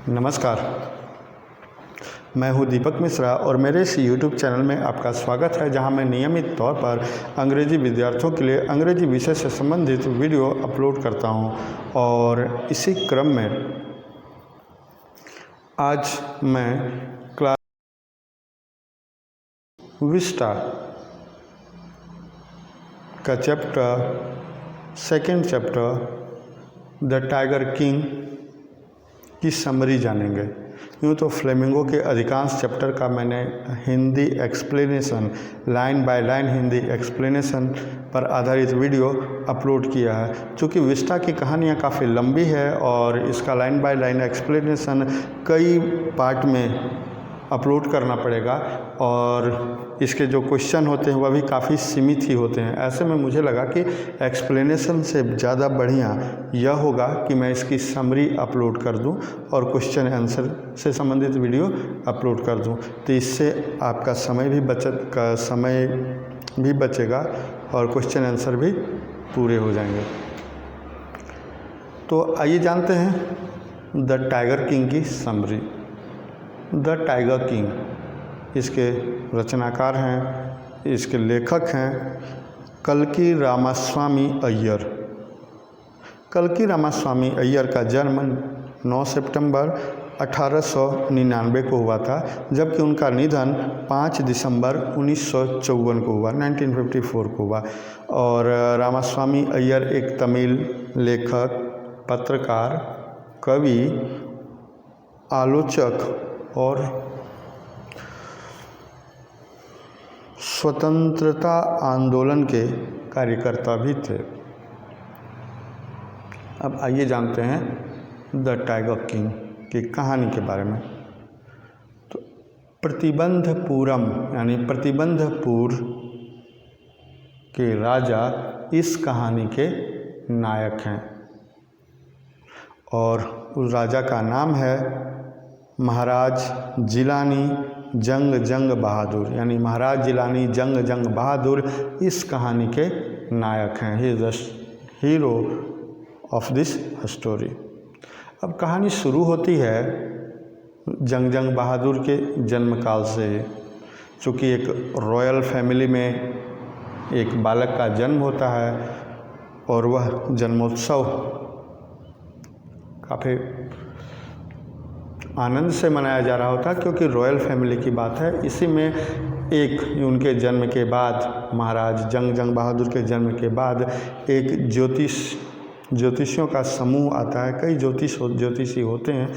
नमस्कार, मैं हूं दीपक मिश्रा और मेरे इस YouTube चैनल में आपका स्वागत है, जहां मैं नियमित तौर पर अंग्रेजी विद्यार्थियों के लिए अंग्रेजी विषय से संबंधित वीडियो अपलोड करता हूं। और इसी क्रम में आज मैं क्लास विस्टा का second chapter the tiger king की समरी जानेंगे। यूँ तो फ्लेमिंगो के अधिकांश चैप्टर का मैंने Hindi explanation, line by line Hindi explanation पर आधारित वीडियो अपलोड किया है। चूँकि विस्टा की कहानियाँ काफ़ी लंबी है और इसका लाइन बाय लाइन एक्सप्लेनेशन कई पार्ट में अपलोड करना पड़ेगा और इसके जो क्वेश्चन होते हैं वह भी काफ़ी सीमित ही होते हैं। ऐसे में मुझे लगा कि एक्सप्लेनेशन से ज़्यादा बढ़िया यह होगा कि मैं इसकी समरी अपलोड कर दूं और क्वेश्चन आंसर से संबंधित वीडियो अपलोड कर दूं, तो इससे आपका समय भी बचेगा और क्वेश्चन आंसर भी पूरे हो जाएंगे। तो आइए जानते हैं द टाइगर किंग की समरी। द टाइगर किंग, इसके रचनाकार हैं, इसके लेखक हैं कल्कि रामास्वामी अय्यर। कल्कि रामास्वामी अय्यर का जन्म 9 सितंबर 1899 को हुआ था, जबकि उनका निधन 5 दिसंबर 1954 को हुआ, 1954 को हुआ। और रामास्वामी अय्यर एक तमिल लेखक, पत्रकार, कवि, आलोचक और स्वतंत्रता आंदोलन के कार्यकर्ता भी थे। अब आइए जानते हैं द टाइगर किंग की कहानी के बारे में। तो प्रतिबंधपुरम यानी प्रतिबंधपुर के राजा इस कहानी के नायक हैं और उस राजा का नाम है महाराज जिलानी जंग बहादुर, यानी महाराज जिलानी जंग बहादुर इस कहानी के नायक हैं। He is the hero of this story. अब कहानी शुरू होती है जंग बहादुर के जन्म काल से। चूँकि एक रॉयल फैमिली में एक बालक का जन्म होता है और वह जन्मोत्सव काफ़ी आनंद से मनाया जा रहा होता है, क्योंकि रॉयल फैमिली की बात है। इसी में एक उनके जन्म के बाद, महाराज जंग बहादुर के जन्म के बाद एक ज्योतिषियों का समूह आता है। कई ज्योतिषी होते हैं,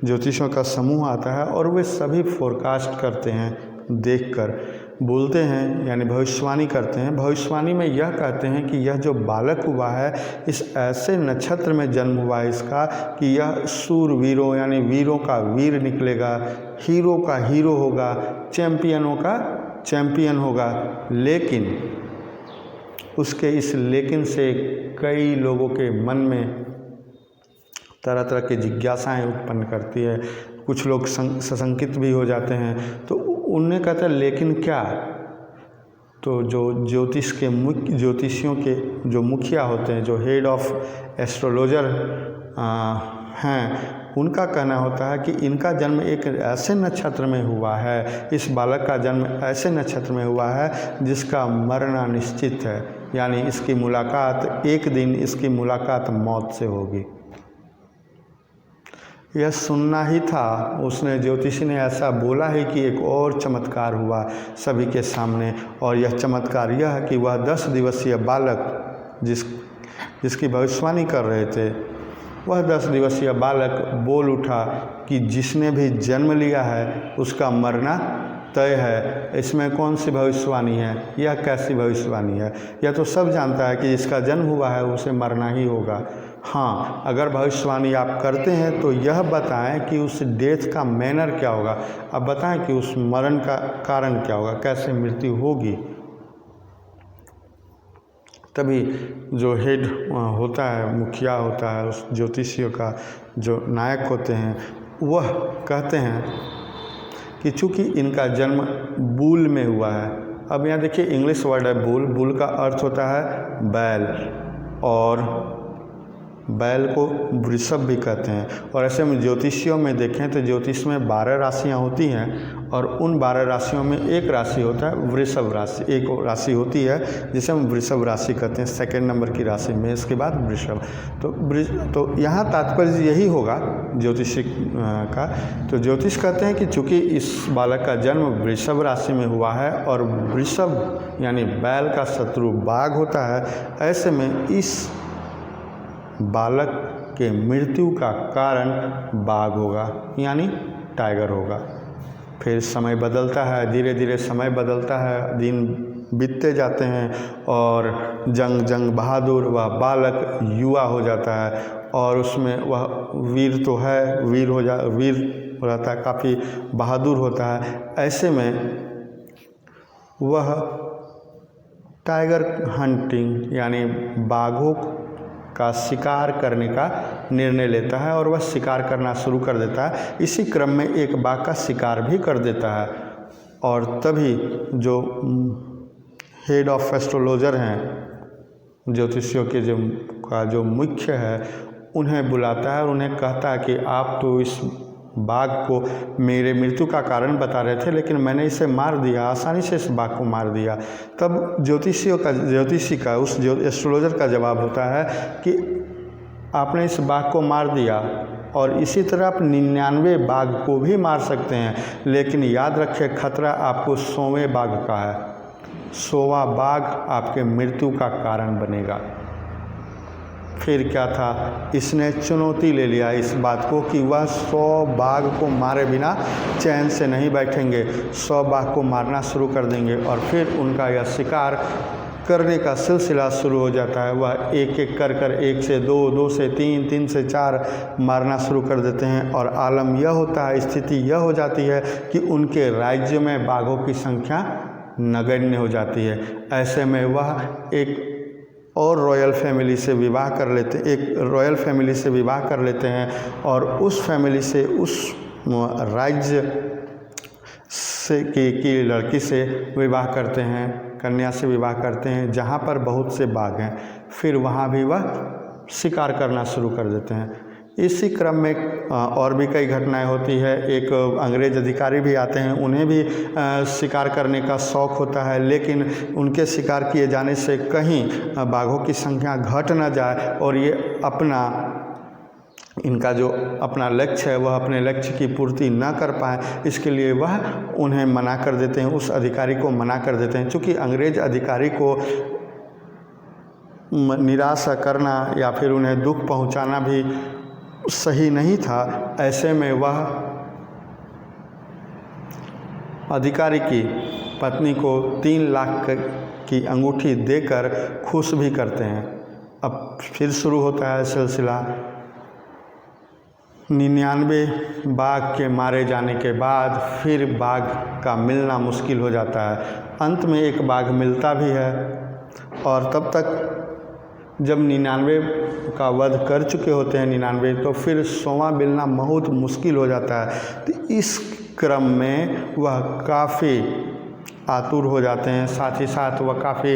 ज्योतिषियों का समूह आता है और वे सभी फोरकास्ट करते हैं, देखकर बोलते हैं, यानी भविष्यवाणी करते हैं। भविष्यवाणी में यह कहते हैं कि यह जो बालक हुआ है इस ऐसे नक्षत्र में जन्म हुआ है इसका कि यह शूरवीरों यानी वीरों का वीर निकलेगा, हीरो का हीरो होगा, चैंपियनों का चैंपियन होगा। लेकिन उसके इस लेकिन से कई लोगों के मन में तरह तरह की जिज्ञासाएं उत्पन्न करती है। कुछ लोग सशंकित भी हो जाते हैं। तो उन्हें कहते हैं लेकिन क्या? तो जो ज्योतिषियों के जो मुखिया होते हैं, जो हेड ऑफ एस्ट्रोलॉजर हैं, उनका कहना होता है कि इनका जन्म एक ऐसे नक्षत्र में हुआ है, इस बालक का जन्म ऐसे नक्षत्र में हुआ है जिसका मरना निश्चित है, यानी इसकी मुलाकात एक दिन इसकी मुलाकात मौत से होगी। यह सुनना ही था। उसने ज्योतिषी ने ऐसा बोला है कि एक और चमत्कार हुआ सभी के सामने, और यह चमत्कार यह है कि वह 10 दिवसीय बालक जिसकी भविष्यवाणी कर रहे थे, वह 10 दिवसीय बालक बोल उठा कि जिसने भी जन्म लिया है उसका मरना तय है। इसमें कौन सी भविष्यवाणी है? यह कैसी भविष्यवाणी है? यह तो सब जानता है कि जिसका जन्म हुआ है उसे मरना ही होगा। हाँ, अगर भविष्यवाणी आप करते हैं तो यह बताएं कि उस डेथ का मैनर क्या होगा। अब बताएं कि उस मरण का कारण क्या होगा, कैसे मृत्यु होगी। तभी जो हेड होता है, मुखिया होता है, उस ज्योतिषियों का जो नायक होते हैं, वह कहते हैं कि चूँकि इनका जन्म बुल में हुआ है। अब यहाँ देखिए इंग्लिश वर्ड है बुल। बुल का अर्थ होता है बैल, और बैल को वृषभ भी कहते हैं। और ऐसे में ज्योतिषियों में देखें तो ज्योतिष में 12 राशियां होती हैं और उन 12 राशियों में एक राशि होता है वृषभ राशि, एक राशि होती है जिसे हम वृषभ राशि कहते हैं, सेकंड नंबर की राशि में, इसके बाद वृषभ। तो यहाँ तात्पर्य यही होगा ज्योतिष का। तो ज्योतिष कहते हैं कि चूँकि इस बालक का जन्म वृषभ राशि में हुआ है और वृषभ यानी बैल का शत्रु बाघ होता है, ऐसे में इस बालक के मृत्यु का कारण बाघ होगा यानी टाइगर होगा। फिर समय बदलता है, धीरे धीरे समय बदलता है, दिन बीतते जाते हैं और जंग बहादुर वह बालक युवा हो जाता है और उसमें वह वीर तो है, वीर हो जाता है, काफ़ी बहादुर होता है। ऐसे में वह टाइगर हंटिंग यानी बाघों का शिकार करने का निर्णय लेता है और वह शिकार करना शुरू कर देता है। इसी क्रम में एक बाघ का शिकार भी कर देता है और तभी जो हेड ऑफ एस्ट्रोलॉजर हैं, ज्योतिषियों के जो मुख्य है, उन्हें बुलाता है और उन्हें कहता है कि आप तो इस बाघ को मेरे मृत्यु का कारण बता रहे थे, लेकिन मैंने इसे मार दिया, आसानी से इस बाघ को मार दिया। तब ज्योतिषी का उस एस्ट्रोलॉजर का जवाब होता है कि आपने इस बाघ को मार दिया और इसी तरह आप 99 बाघ को भी मार सकते हैं, लेकिन याद रखें खतरा आपको 100वें बाघ का है। 100वां बाघ आपके मृत्यु का कारण बनेगा। फिर क्या था, इसने चुनौती ले लिया इस बात को कि वह 100 बाघ को मारे बिना चैन से नहीं बैठेंगे, 100 बाघ को मारना शुरू कर देंगे और फिर उनका यह शिकार करने का सिलसिला शुरू हो जाता है। वह एक एक कर 1 से 2, 2 से 3, 3 से 4 मारना शुरू कर देते हैं और आलम यह होता है, स्थिति यह हो जाती है कि उनके राज्य में बाघों की संख्या नगण्य हो जाती है। ऐसे में वह एक रॉयल फैमिली से विवाह कर लेते हैं और उस फैमिली से, उस राज्य से की लड़की से विवाह करते हैं, कन्या से विवाह करते हैं जहाँ पर बहुत से बाघ हैं। फिर वहाँ भी वह शिकार करना शुरू कर देते हैं। इसी क्रम में और भी कई घटनाएं होती है। एक अंग्रेज अधिकारी भी आते हैं, उन्हें भी शिकार करने का शौक़ होता है, लेकिन उनके शिकार किए जाने से कहीं बाघों की संख्या घट न जाए और ये इनका जो अपना लक्ष्य है वह अपने लक्ष्य की पूर्ति न कर पाए, इसके लिए वह उन्हें मना कर देते हैं, उस अधिकारी को मना कर देते हैं। चूँकि अंग्रेज अधिकारी को निराशा करना या फिर उन्हें दुख पहुंचाना भी सही नहीं था, ऐसे में वह अधिकारी की पत्नी को 3 लाख की अंगूठी देकर खुश भी करते हैं। अब फिर शुरू होता है सिलसिला। 99 बाघ के मारे जाने के बाद फिर बाघ का मिलना मुश्किल हो जाता है। अंत में एक बाघ मिलता भी है और तब तक जब 99 का वध कर चुके होते हैं 99, तो फिर 100वां मिलना बहुत मुश्किल हो जाता है। तो इस क्रम में वह काफ़ी आतुर हो जाते हैं, साथ ही साथ वह काफ़ी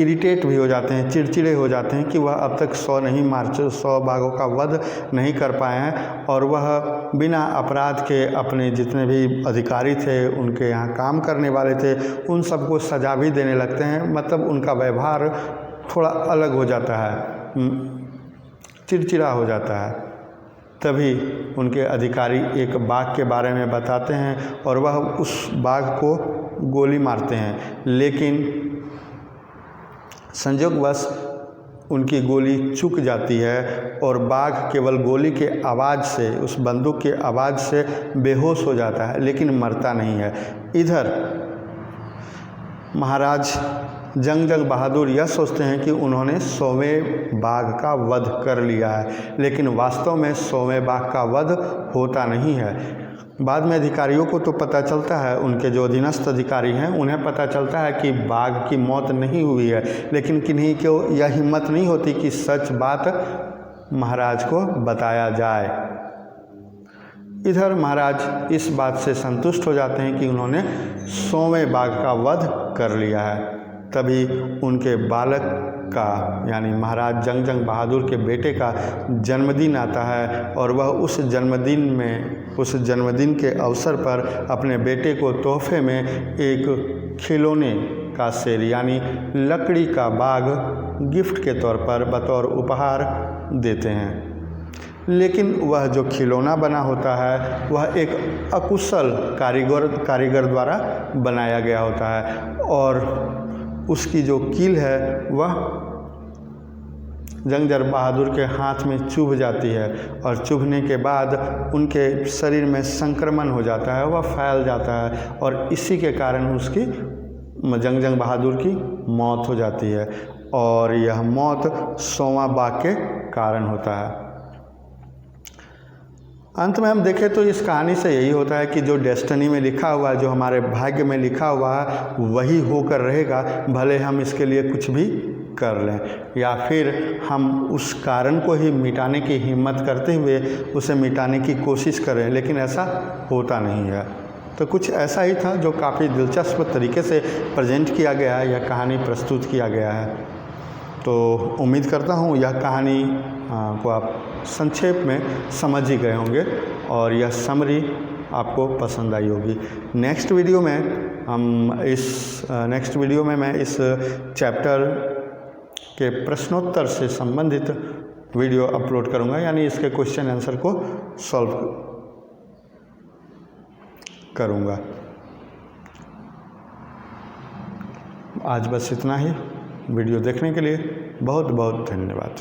इरिटेट भी हो जाते हैं, चिड़चिड़े हो जाते हैं कि वह अब तक 100 बाघों का वध नहीं कर पाए हैं और वह बिना अपराध के अपने जितने भी अधिकारी थे, उनके यहाँ काम करने वाले थे, उन सबको सजा भी देने लगते हैं। मतलब उनका व्यवहार थोड़ा अलग हो जाता है, चिड़चिड़ा हो जाता है। तभी उनके अधिकारी एक बाघ के बारे में बताते हैं और वह उस बाघ को गोली मारते हैं, लेकिन संयोगवश उनकी गोली चूक जाती है और बाघ केवल गोली के आवाज़ से, उस बंदूक के आवाज़ से बेहोश हो जाता है, लेकिन मरता नहीं है। इधर महाराज जंग बहादुर यह सोचते हैं कि उन्होंने 100वें बाघ का वध कर लिया है, लेकिन वास्तव में 100वें बाघ का वध होता नहीं है। बाद में अधिकारियों को तो पता चलता है, उनके जो अधीनस्थ अधिकारी हैं उन्हें पता चलता है कि बाघ की मौत नहीं हुई है, लेकिन किन्हीं को यह हिम्मत नहीं होती कि सच बात महाराज को बताया जाए। इधर महाराज इस बात से संतुष्ट हो जाते हैं कि उन्होंने 100वें बाघ का वध कर लिया है। तभी उनके बालक का यानी महाराज जंग बहादुर के बेटे का जन्मदिन आता है और वह उस जन्मदिन के अवसर पर अपने बेटे को तोहफे में एक खिलौने का सेट यानी लकड़ी का बाग गिफ्ट के तौर पर बतौर उपहार देते हैं। लेकिन वह जो खिलौना बना होता है वह एक अकुशल कारीगर द्वारा बनाया गया होता है और उसकी जो कील है वह जंग बहादुर के हाथ में चुभ जाती है और चुभने के बाद उनके शरीर में संक्रमण हो जाता है, वह फैल जाता है और इसी के कारण उसकी जंग बहादुर की मौत हो जाती है और यह मौत सोवा बाग के कारण होता है। अंत में हम देखें तो इस कहानी से यही होता है कि जो डेस्टिनी में लिखा हुआ है, जो हमारे भाग्य में लिखा हुआ है वही होकर रहेगा, भले हम इसके लिए कुछ भी कर लें या फिर हम उस कारण को ही मिटाने की हिम्मत करते हुए उसे मिटाने की कोशिश करें, लेकिन ऐसा होता नहीं है। तो कुछ ऐसा ही था जो काफ़ी दिलचस्प तरीके से प्रेजेंट किया गया है, यह कहानी प्रस्तुत किया गया है। तो उम्मीद करता हूँ यह कहानी को आप संक्षेप में समझ ही गए होंगे और यह समरी आपको पसंद आई होगी। नेक्स्ट वीडियो में मैं इस चैप्टर के प्रश्नोत्तर से संबंधित वीडियो अपलोड करूँगा, यानी इसके क्वेश्चन आंसर को सॉल्व करूँगा। आज बस इतना ही। वीडियो देखने के लिए बहुत बहुत धन्यवाद।